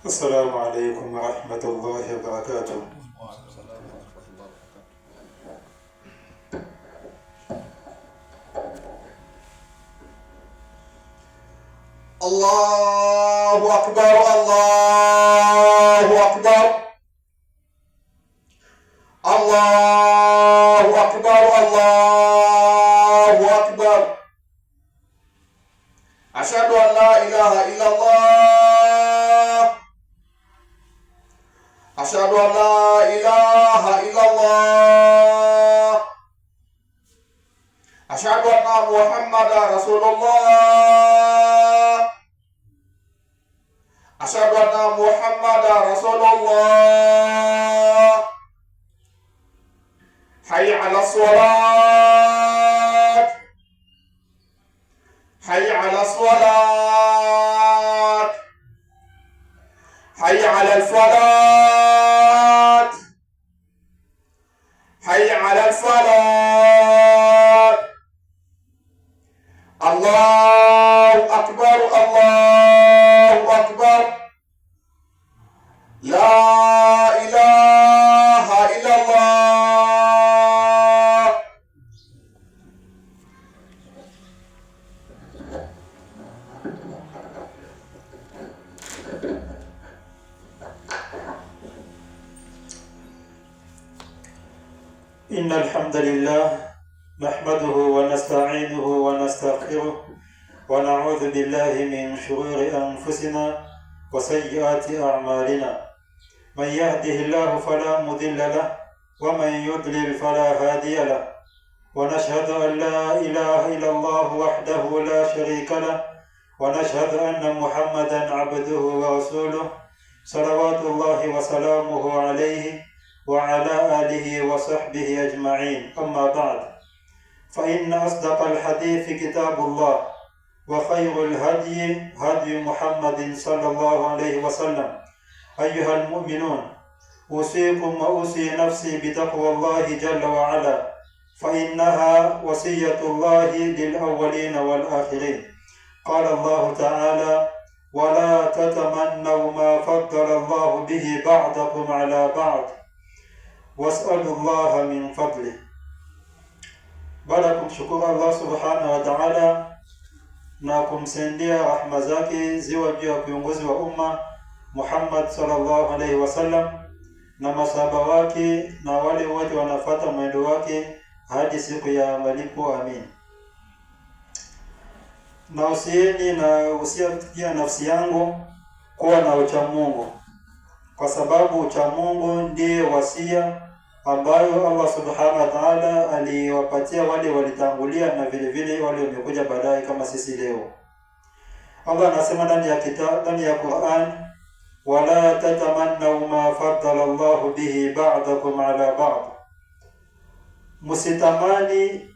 السلام عليكم ورحمة الله وبركاته. الله أكبر الله أكبر الله أكبر الله أكبر. أشهد أن لا إله إلا الله. أشهد أن لا إله إلا الله. أشهد أن محمدا رسول الله. أشهد أن محمدا رسول الله. حي على الصلاة حي على الصلاة حي على الفلاح حي على الفلاح. الله أكبر الله أكبر. لا إله إلا الله. إن الحمد لله نحمده ونستعينه ونستغفره ونعوذ بالله من شرور أنفسنا وسيئات أعمالنا. من يهده الله فلا مضل له ومن يضلل فلا هادي له. ونشهد أن لا إله إلا الله وحده لا شريك له ونشهد أن محمدا عبده ورسوله صلوات الله وسلامه عليه وعلى آله وصحبه أجمعين. أما بعد، فإن أصدق الحديث كتاب الله وخير الهدي هدي محمد صلى الله عليه وسلم. أيها المؤمنون، أوصيكم وأوصي نفسي بتقوى الله جل وعلا، فإنها وصية الله للأولين والآخرين. قال الله تعالى: ولا تتمنوا ما فضل الله به بعضكم على بعض واسألوا الله من فضله. Baada kumshukuru Allah subhanahu wa ta'ala na kumsendia rahma zake ziwa juu ya kiongozi wa umma Muhammad sallallahu alaihi wasallam na masahaba wake na wale wote wanafuata mwendo wake hadi siku ya malipo, amin. Na usieni na usia nafsi yangu kuwa na uchamungu, kwa sababu uchamungu ndiye wasia ambayo Allah subhanahu wa ta'ala aliwapatia wale walitangulia na vile vile wale wamekuja baadaye kama sisi leo. Allah anasema ndani ya Qur'an, wala tatamannu ma faddala Allah bihi ba'dakum ala ba'd, musitamani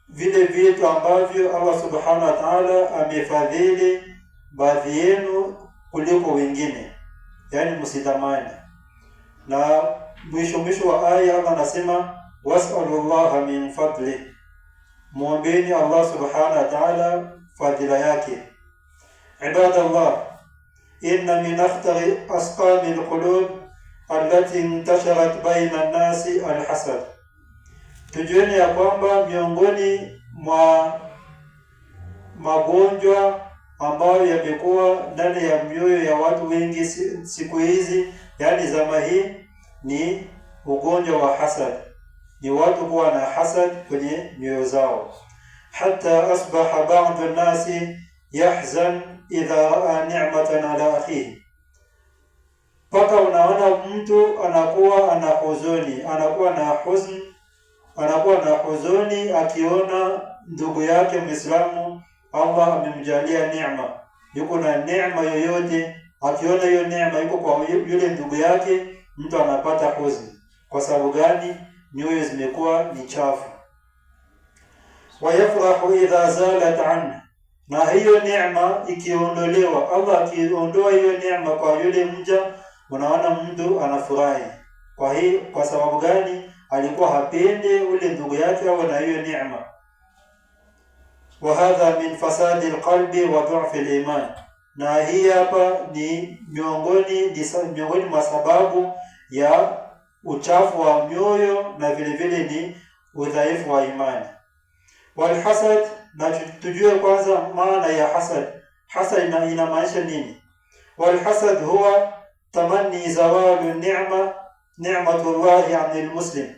vile vitu ambavyo Allah subhanahu wa ta'ala amefadhili baadhi yenu kuliko wengine, yani musitamani. Na mwisho wa aya Allah anasema was'alullaha min fadli, muombeni Allah subhanahu wa ta'ala fadhila yake. Ibadallah, inna min akhtari asqami alqulub allati intasharat baina an-nasi alhasad. Tujueni ya kwamba miongoni mwa magonjwa ambayo yamekuwa ndani ya mioyo ya watu wengi siku hizi, yani zama hii, ni ugonjwa wa hasad. Ni watu kuwa na hasad kwenye mioyo zao. Hata asbaha ba'du an-nasi yahzan idha ra'a ni'matan ala akhihi, paka unaona mtu anakuwa na huzuni akiona ndugu yake Muislamu Allah amemjalia neema, yuko na neema yoyote, akiona hiyo neema yuko kwa yule ndugu yake, mtu anapata huzuni. Kwa sababu gani? Nyoyo zimekuwa ni chafu. Wayafrahu idha zalat anhu, na hiyo neema ikiondolewa, Allah akiondoa hiyo neema kwa yule mja, unaona mtu anafurahi. Kwa sababu gani? Alikuwa hapende ule ndugu yake au na hiyo neema. Wa hadha min fasadi alqalbi wa dha'fi aliman, na hii hapa ni miongoni mwa sababu ya uchafu wa mioyo na vile vile ni udhaifu wa imani. Walhasad, na tujue kwanza maana ya hasad. Hasad inamaanisha nini? Walhasad huwa tamanni zawalu ni'matullahi 'anil muslim.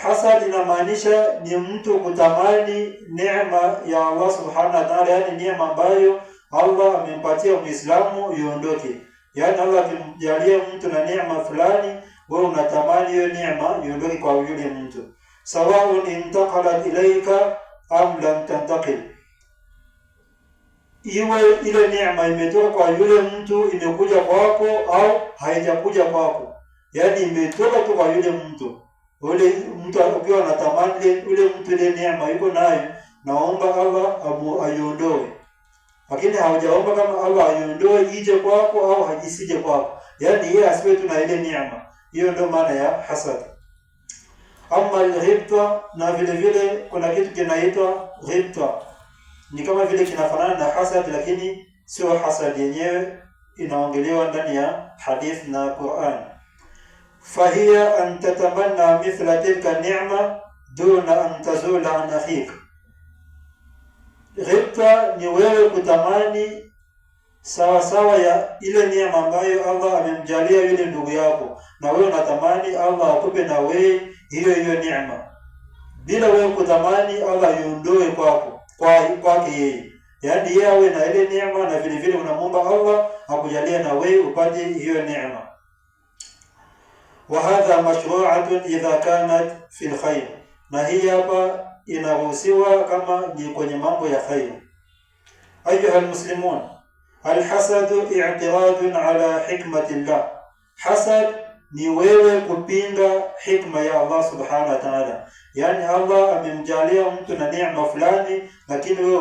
Hasad inamaanisha ni mtu kutamani neema ya Allah subhanahu wa ta'ala, yani neema ambayo Allah amempatia Muislamu iondoke. Yani Allah akimjalia mtu na neema fulani, wewe unatamani hiyo neema iondoke kwa yule mtu. Sawaun intaqalat ilayka am lam tantaqil. Iwe ile neema imetoka kwa yule mtu imekuja kwako au haijakuja kwako. Yani imetoka tu kwa yule mtu. Ule mtu akiwa anatamani ule mtu ile neema yuko nayo, naomba Allah aiondoe. Lakini hawajaomba kama Allah aiondoe ije kwako au hajisije kwako. Yani yeye asiwe tu na ile neema. Hiyo ndio maana ya hasad. Amma al-ghibta, na vile vile kuna kitu kinaitwa ghibta. Ni kama vile kinafanana na hasad lakini sio hasad yenyewe, inaongelewa ndani ya hadith na Qur'an. Fahiya an tatamanna mithla tilka ni'ma duna an tazula an akhik. Ghibta ni wewe kutamani sawa ya ile neema ambayo Allah amemjalia yule ndugu yako, na wewe unatamani Allah akupe na wewe hiyo neema, bila wewe kutamani Allah iondoe kwake yeye. Yani yeye awe na ile neema na vile vile unamwomba Allah akujalie na wewe upate hiyo neema. Wa hadha mashru'atun idha kanat fil khair. Na hii hapa inaruhusiwa kama ni kwenye mambo ya khair. Ayuha almuslimun, alhasadu i'tiradun ala hikmatillah. Hasad ni wewe kupinga hikma ya Allah subhanahu wa ta'ala. Yani Allah amemjalia mtu na neema fulani, lakini wewe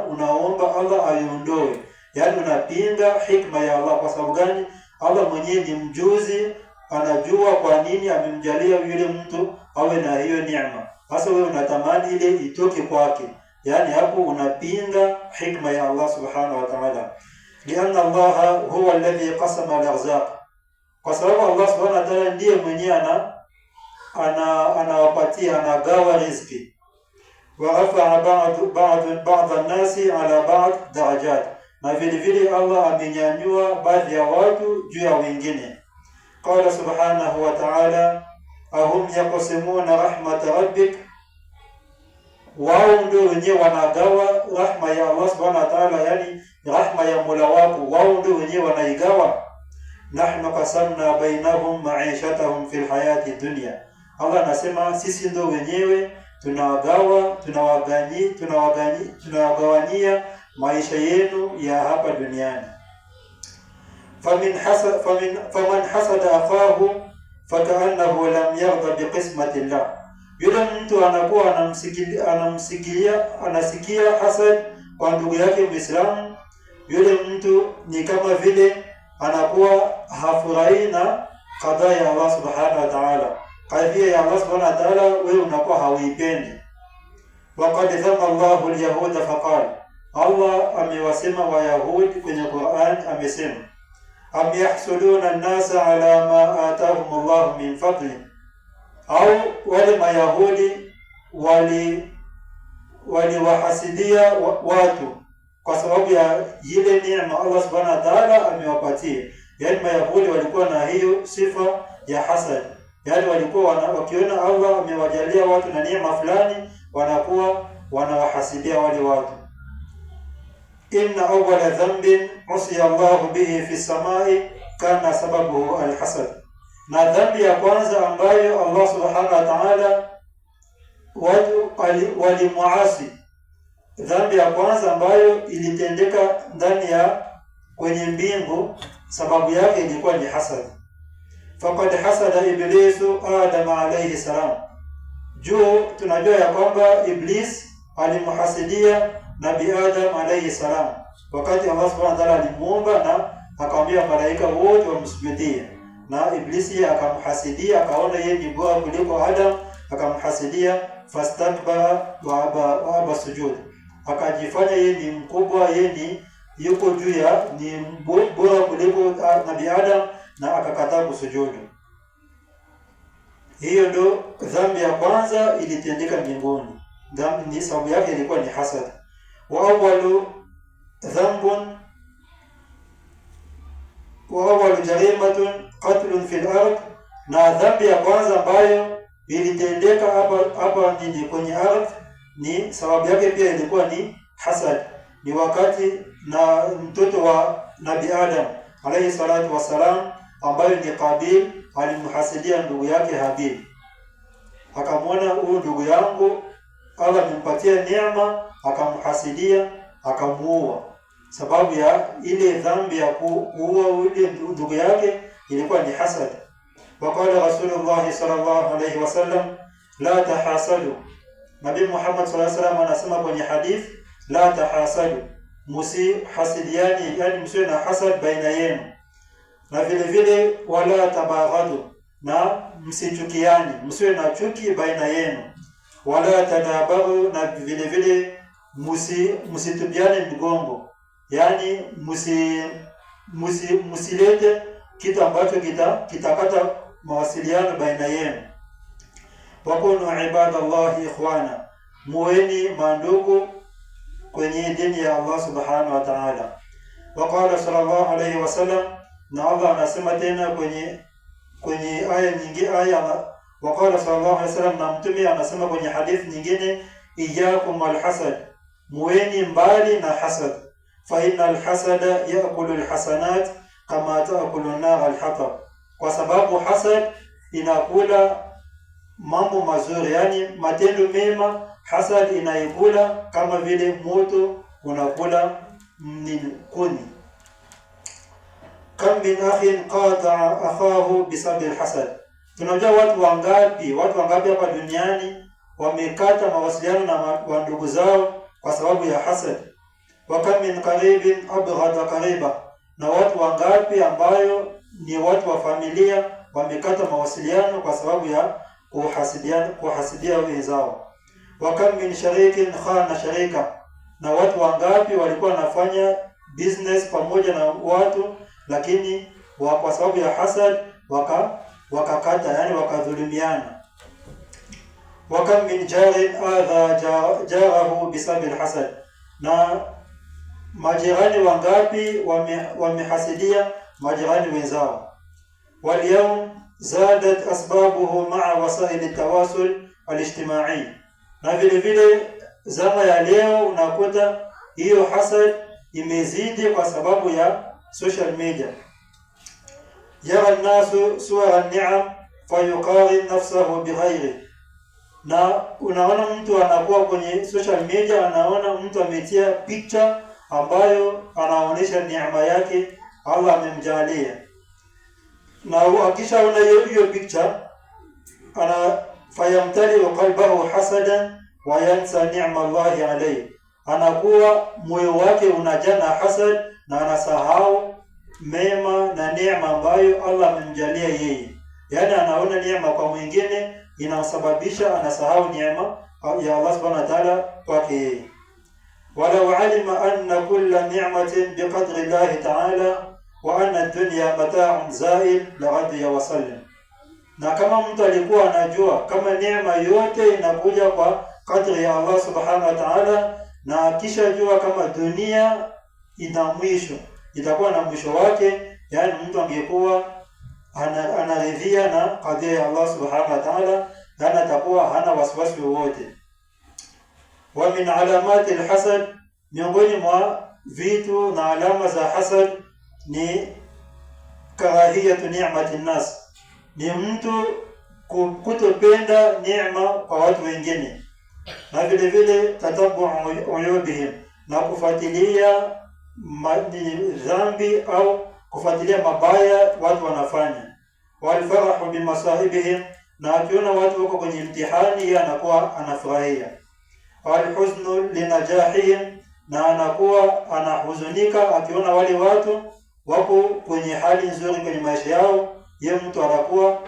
unaomba Allah aiondoe. Yani unapinga hikma ya Allah. Kwa sababu gani? Allah mwenyewe ni mjuzi, anajua kwa nini amemjalia yule mtu awe na hiyo neema. Sasa wewe unatamani ile itoke kwake. Yani hapo unapinga hikma ya Allah subhanahu wa ta'ala. Lianna Allah huwa alladhi qasama al-arzaq. Kwa sababu Allah subhanahu wa ta'ala ndiye mwenyewe anawapatia, anagawa riziki. Wa rafa'a ba'd an-nasi ala ba'd darajat. Na vile vile Allah amenyanyua baadhi ya watu juu ya wengine. Qala subhanahu wa ta'ala, ahum yaqsimuna rahmat rabbik. Wao ndio wenyewe wanagawa rahma ya Allah subhanahu wa ta'ala, yani rahma ya Mola wako, wao ndio wenyewe wanaigawa. Nahnu qasamna bainahum ma'ishatahum fil hayati dunya. Allah anasema sisi ndio wenyewe tunawagawanyia maisha yenu ya hapa duniani. Faman hasada afahu fakaannahu lam yarda biqismati Allah. Yule mtu anakuwa anasikia hasad kwa ndugu yake Muislamu, yule mtu ni kama vile anakuwa hafurahi na qada ya Allah subhanahu wa ta'ala. Kadhia ya Allah subhanahu wa ta'ala wewe unakuwa hauipendi. Waqad dhama Allahu al-yahuda faqala, Allah amewasema Wayahudi kwenye Qur'an, amesema am yahsuduna an-nasa ala ma atahum Allah min fadli. Au wale Mayahudi waliwahasidia watu kwa sababu ya ile neema Allah subhanahu wa ta'ala amewapatia. Yani Mayahudi walikuwa na hiyo sifa ya hasad. Yani walikuwa wakiona Allah amewajalia watu na neema fulani, wanakuwa wanawahasidia wale watu. Inna awwala dhanbin usiya Allah bihi fi samai kana sababuhu alhasad. Na dhambi ya kwanza ambayo Allah subhanahu wa ta'ala watu walimuasi, dhambi ya kwanza ambayo ilitendeka ndani ya kwenye mbingu, sababu yake ilikuwa ni hasad. Faqad hasada Iblisu Adam alayhi salam. Tunajua ya kwamba Iblis alimhasidia Nabii Adam alayhi salam wakati Allah subhanahu wa ta'ala alimuumba na akamwambia malaika wote wamsujudie, na Iblisi akamhasidia, akaona yeye ni bora kuliko Adam, akamhasidia. Fastakbara wa aba sujud, akajifanya yeye ni mkubwa, yeye ni yuko juu ya ni bora kuliko Nabii Adam na akakataa kusujudu. Hiyo ndo dhambi ya kwanza ilitendeka mbinguni. Dhambi ni sababu yake ilikuwa ni hasad. Wa awwalu jarimatun qatlun fil ard, na dhambi ya kwanza ambayo ilitendeka hapa nini kwenye ardhi, ni sababu yake pia ilikuwa ni hasad. Ni wakati na mtoto wa Nabii Adam alayhi salatu wasalam, ambayo ni Qabil, alimhasidia ndugu yake Habil. Akamwona huyu ndugu yangu Allah amempatia neema, akamhasidia, akamuua. Sababu ya ile dhambi ya kuua yule ndugu yake ilikuwa ni hasad. Waqala Rasulullah sallallahu alayhi wasallam, la tahasadu. Nabii Muhammad sallallahu alayhi wasallam anasema kwenye hadith, la tahasadu, musihasidiani, yani msiwe na hasad baina yenu. Na vile vile wala tabaghadu, na msichukiani, msiwe na chuki baina yenu. Wala tadabaru, na vile vile msitupiane migongo, yani msilete kitu ambacho kitakata mawasiliano baina yenu. Wakunu ibadallahi ikhwana, muweni mandugu kwenye dini ya Allah subhanahu wa ta'ala. Waqala sallallahu alayhi wasallam, na Allah anasema tena kwenye aya nyingine, waqala sallallahu alayhi wasallam, na mtume anasema kwenye hadithi nyingine, iyyakum alhasad, muweni mbali na hasad, fa innal hasada yaakulu alhasanat kama taakulu an-nar al-hatab, kwa sababu hasad inakula mambo mazuri, yani matendo mema, hasad inaikula kama vile moto unakula kuni. Kam min akhin qata'a akhahu bisababi al-hasad, tunajua watu wangapi hapa duniani wamekata mawasiliano na ndugu zao kwa sababu ya hasad. Wa kam min qaribin abghada qariba, na watu wangapi ambayo ni watu wa familia wamekata mawasiliano kwa sababu ya kuhasidia wenzao. Wa kam min sharikin khana sharika, na watu wangapi walikuwa wanafanya business pamoja na watu, lakini kwa sababu ya hasad wakakata, yani wakadhulumiana. Wa kam min jarin adha jarahu bisababi alhasad, na majirani wangapi wamehasidia majirani wenzao. Wal yawm zadat asbabuhu ma'a wasail at-tawasul al-ijtimai, na vile vile zama ya leo unakuta hiyo hasad imezidi kwa sababu ya social media. Yara an-nasu suwara an-ni'am fayuqarin nafsahu bighayri, na unaona mtu anakuwa kwenye social media, anaona mtu ametia picha ambayo anaonesha neema yake Allah amemjalia, na akishaona hiyo picha ana fayamtali qalbahu hasadan wa yansa ni'ma Allah alayhi, anakuwa moyo wake unajana hasad na anasahau mema na neema ambayo Allah amemjalia yeye. Yani anaona neema kwa mwingine inasababisha anasahau neema ya Allah subhanahu wa ta'ala kwake yeye. Walau alima anna kulla ni'matin biqadri Allah ta'ala wa anna ad-dunya mata'un za'il la'adiya wa sallam, na kama mtu alikuwa anajua kama neema yote inakuja kwa kadri ya Allah subhanahu wa ta'ala, na kisha jua kama dunia ina mwisho, itakuwa na mwisho wake, yani mtu angekuwa anaridhia na kadri ya Allah subhanahu wa ta'ala, na atakuwa hana wasiwasi wowote. Wa min alamati alhasad, miongoni mwa vitu na alama za hasad ni karahiyatu ni'mati nnas, ni mtu kutopenda neema kwa watu wengine, na vile vile tatabu uyubihim, na kufuatilia dhambi au kufuatilia mabaya watu wanafanya. Walfarahu bimasahibihim, na akiona watu wako kwenye mtihani yeye anakuwa anafurahia. Walhuznu linajahihim, na anakuwa anahuzunika akiona wale watu wako kwenye hali nzuri kwenye maisha yao, yeye mtu anakuwa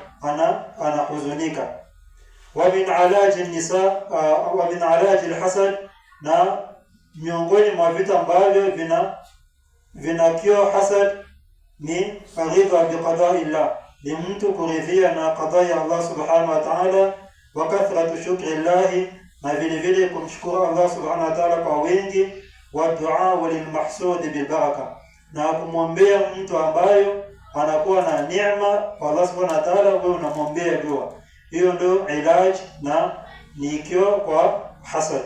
anahuzunika. Wa min alaji nisa wa min alaji alhasad, na miongoni mwa vitu ambavyo vinakio hasad ni ridha biqada'illah, ni mtu kuridhia na qada ya Allah subhanahu wa ta'ala, wa kathratu shukri llahi, na vile vile kumshukuru Allah subhanahu wa ta'ala kwa wingi, wa du'a lilmahsud bilbaraka, na kumwombea mtu ambayo anakuwa na neema kwa Allah subhanahu wa ta'ala, wewe unamwombea dua. Hiyo ndio ilaj na nikio kwa hasad.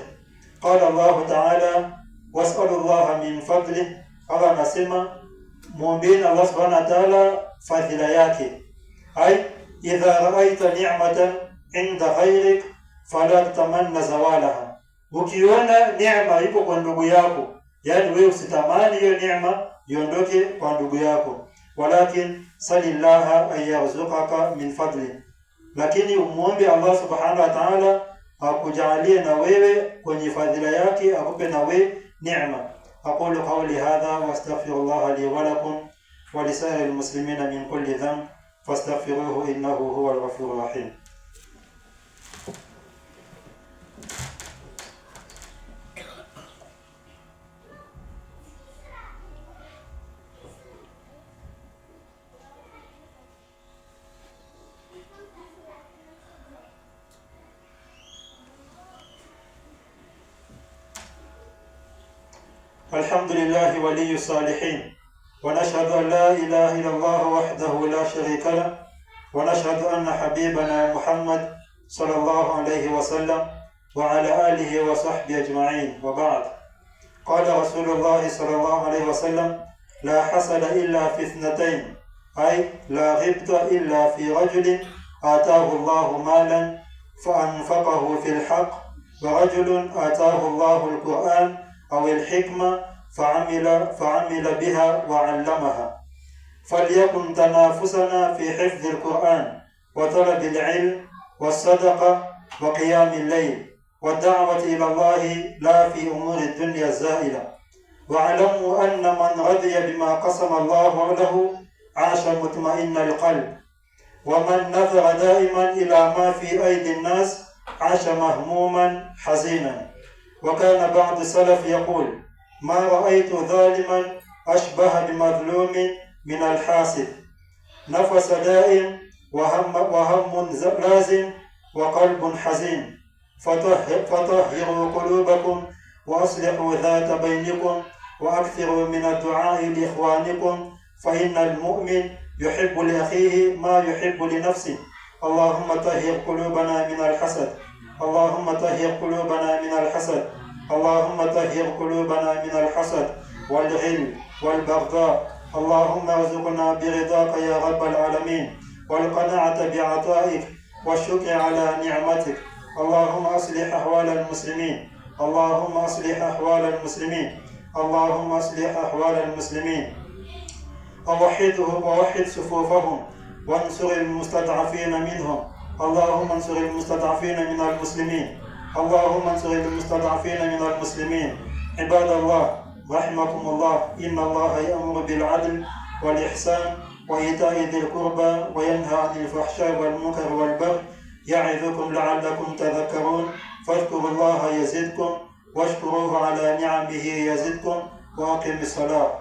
Qala Allah ta'ala was'alu Allah min fadli, Allah anasema muombeeni Allah subhanahu wa ta'ala fadhila yake. Ay idha ra'aita ni'matan inda ghayrik fala tamanna zawalaha, ukiona neema ipo kwa ndugu yako, yani wewe usitamani hiyo neema iondoke kwa ndugu yako, walakin salillaha an yarzuqaka min fadli, lakini umuombe Allah subhanahu wa ta'ala akujalie na wewe kwenye fadhila yake, akupe na wewe neema. aqulu qawli hadha wastaghfirullaha li wa lakum wa lisa'iril muslimina min kulli dhanb fastaghfiruhu innahu huwal ghafurur rahim. الحمد لله ولي الصالحين، ونشهد أن لا إله إلا الله وحده لا شريك له، ونشهد أن حبيبنا محمد صلى الله عليه وسلم وعلى آله وصحبه أجمعين، وبعد. قال رسول الله صلى الله عليه وسلم لا حسد إلا في اثنتين، أي لا غبط إلا في رجل آتاه الله مالا فأنفقه في الحق، ورجل آتاه الله القرآن أو الحكمة فعمل بها وعلمها. فليكن تنافسنا في حفظ القرآن وطلب العلم والصدقة وقيام الليل والدعوة إلى الله، لا في أمور الدنيا الزائلة. واعلموا أن من رضي بما قسم الله له عاش مطمئن القلب، ومن نظر دائما إلى ما في أيدي الناس عاش مهموما حزينا. وكان بعض السلف يقول ما رأيت ظالما أشبه بمظلوم من الحاسد، نفس دائم وهم لازم وقلب حزين. فطهروا قلوبكم وأصلحوا ذات بينكم وأكثروا من الدعاء لإخوانكم، فإن المؤمن يحب لأخيه ما يحب لنفسه. اللهم طهر قلوبنا من الحسد، اللهم طهر قلوبنا من الحسد، اللهم طهر قلوبنا من الحسد والغل والبغضاء. اللهم ارزقنا برضاك يا رب العالمين، والقناعة بعطائك والشكر على نعمتك. اللهم أصلح أحوال المسلمين، اللهم أصلح أحوال المسلمين، اللهم أصلح أحوال المسلمين. ووحد صفوفهم وانصر المستضعفين منهم. اللهم انصر المستضعفين من المسلمين، اللهم انصر المستضعفين من المسلمين. عباد الله رحمكم الله، إن الله يأمر بالعدل والإحسان وإيتاء ذي القربى وينهى عن الفحشاء والمنكر والبغي، يعظكم لعلكم تذكرون. فاذكروا الله يزدكم واشكروه على نعمه يزدكم، وأقم الصلاة.